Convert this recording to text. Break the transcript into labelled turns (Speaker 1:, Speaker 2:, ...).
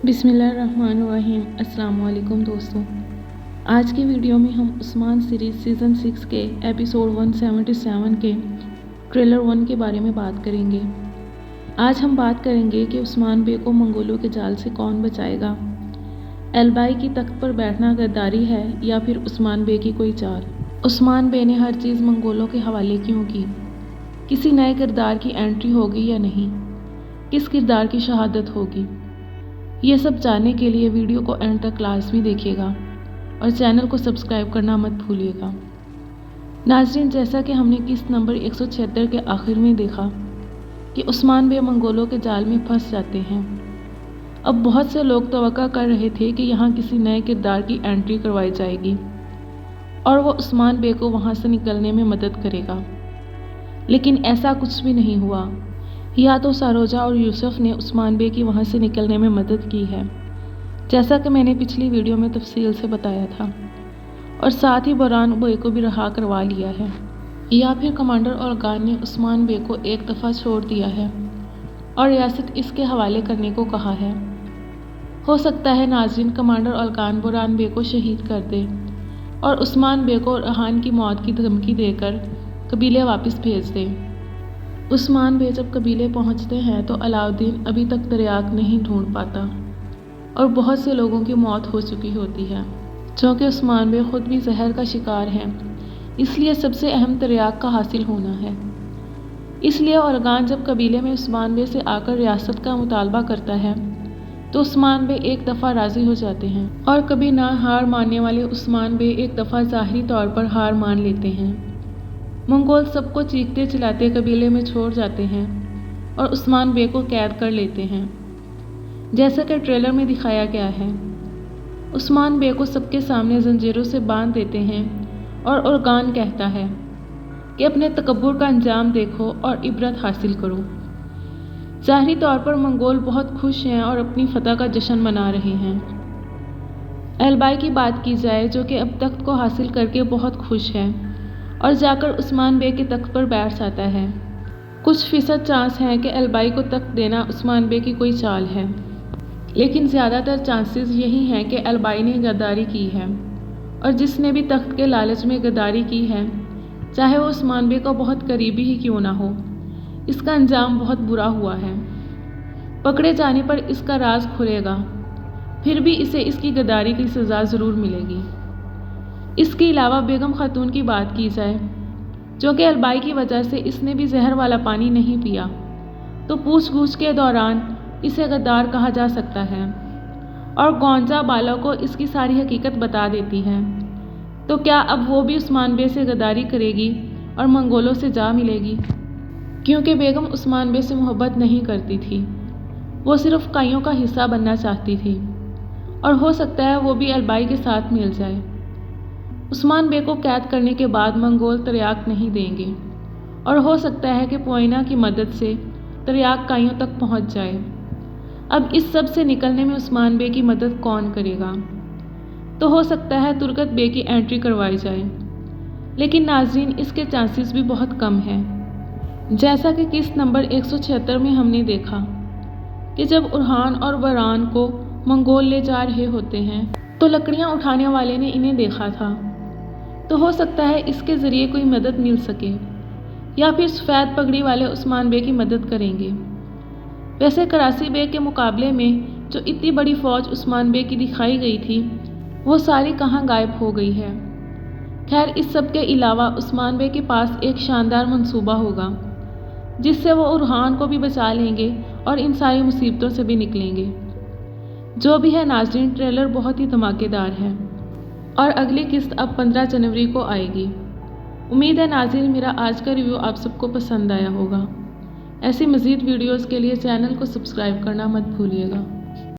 Speaker 1: बिस्मिल्लाहिर्रहमानिर्रहीम। अस्सलाम वालेकुम दोस्तों, आज की वीडियो में हम उस्मान सीरीज़ सीज़न 6 के एपिसोड 177 के ट्रेलर 1 के बारे में बात करेंगे। आज हम बात करेंगे कि उस्मान बे को मंगोलों के जाल से कौन बचाएगा। एल्बाई की तख्त पर बैठना गद्दारी है या फिर उस्मान बे की कोई चाल। उस्मान बे ने हर चीज़ मंगोलों के हवाले क्यों की? किसी नए किरदार की एंट्री होगी या नहीं? किस किरदार की शहादत होगी? ये सब जानने के लिए वीडियो को एंड तक लाजमी देखिएगा और चैनल को सब्सक्राइब करना मत भूलिएगा। नाज़रीन, जैसा कि हमने किस्त नंबर 176 के आखिर में देखा कि उस्मान बे मंगोलों के जाल में फंस जाते हैं। अब बहुत से लोग तवक्का कर रहे थे कि यहाँ किसी नए किरदार की एंट्री करवाई जाएगी और वो उस्मान बे को वहाँ से निकलने में मदद करेगा, लेकिन ऐसा कुछ भी नहीं हुआ। या तो सरोजा और यूसुफ ने उस्मान बे की वहाँ से निकलने में मदद की है, जैसा कि मैंने पिछली वीडियो में तफसील से बताया था, और साथ ही बरान बे को भी रहा करवा लिया है, या फिर कमांडर ओल्गान ने उस्मान बे को एक दफ़ा छोड़ दिया है और रियासत इसके हवाले करने को कहा है। हो सकता है नाज़रीन, कमांडर ओल्गान बरान बे को शहीद कर दे और उस्मान बे को रहान की मौत की धमकी देकर कबीले वापस भेज दे। उस्मान बे जब कबीले पहुंचते हैं तो अलाउद्दीन अभी तक तरियाक नहीं ढूंढ पाता और बहुत से लोगों की मौत हो चुकी होती है। चूँकि उस्मान बे खुद भी जहर का शिकार है, इसलिए सबसे अहम तरियाक का हासिल होना है। इसलिए ओल्गान जब कबीले में उस्मान बे से आकर रियासत का मुतालबा करता है तो उस्मान बे एक दफ़ा राज़ी हो जाते हैं और कभी ना हार मानने वाले उस्मान बे एक दफ़ा ज़ाहिरी तौर पर हार मान लेते हैं। मंगोल सबको चीखते चिल्लाते कबीले में छोड़ जाते हैं और उस्मान बे को कैद कर लेते हैं, जैसा कि ट्रेलर में दिखाया गया है। उस्मान बे को सबके सामने जंजीरों से बांध देते हैं और ओल्गान कहता है कि अपने तकब्बुर का अंजाम देखो और इबरत हासिल करो। ज़ाहिरी तौर पर मंगोल बहुत खुश हैं और अपनी फतह का जश्न मना रहे हैं। एल्बाई की बात की जाए, जो कि अब तख्त को हासिल करके बहुत खुश है और जाकर उस्मान बे के तख्त पर बैठ जाता है। कुछ फीसद चांस हैं कि एल्बाई को तख्त देना उस्मान बे की कोई चाल है, लेकिन ज़्यादातर चांसेस यही हैं कि एल्बाई ने गद्दारी की है, और जिसने भी तख्त के लालच में गद्दारी की है, चाहे वो उस्मान बे का बहुत करीबी ही क्यों ना हो, इसका अंजाम बहुत बुरा हुआ है। पकड़े जाने पर इसका राज खुलेगा, फिर भी इसे इसकी गद्दारी की सज़ा ज़रूर मिलेगी। इसके अलावा बेगम खातून की बात की जाए, जो कि एल्बाई की वजह से इसने भी जहर वाला पानी नहीं पिया, तो पूछ-गूछ के दौरान इसे गद्दार कहा जा सकता है और गौंजा बाला को इसकी सारी हकीकत बता देती है। तो क्या अब वो भी उस्मान बे से गद्दारी करेगी और मंगोलों से जा मिलेगी? क्योंकि बेगम उस्मान बे से मोहब्बत नहीं करती थी, वो सिर्फ काइयों का हिस्सा बनना चाहती थी, और हो सकता है वो भी एल्बाई के साथ मिल जाए। उस्मान बे को कैद करने के बाद मंगोल तरियाक नहीं देंगे और हो सकता है कि पोइना की मदद से तरियाक काइयों तक पहुंच जाए। अब इस सब से निकलने में उस्मान बे की मदद कौन करेगा? तो हो सकता है तुर्कत बे की एंट्री करवाई जाए, लेकिन नाज़रीन, इसके चांसेस भी बहुत कम हैं। जैसा कि किस्त नंबर 176 में हमने देखा कि जब उरहान और बरान को मंगोल ले जा रहे होते हैं तो लकड़ियाँ उठाने वाले ने इन्हें देखा था, तो हो सकता है इसके ज़रिए कोई मदद मिल सके, या फिर सफ़ेद पगड़ी वाले उस्मान बे की मदद करेंगे। वैसे करासी बे के मुकाबले में जो इतनी बड़ी फ़ौज उस्मान बे की दिखाई गई थी, वो सारी कहाँ गायब हो गई है। खैर, इस सब के अलावा उस्मान बे के पास एक शानदार मंसूबा होगा, जिससे वो उरहान को भी बचा लेंगे और इन सारी मुसीबतों से भी निकलेंगे। जो भी है नाज़रीन, ट्रेलर बहुत ही धमाकेदार है और अगली किस्त अब 15 जनवरी को आएगी। उम्मीद है नाज़रीन, मेरा आज का रिव्यू आप सबको पसंद आया होगा। ऐसी मज़ीद वीडियोज़ के लिए चैनल को सब्सक्राइब करना मत भूलिएगा।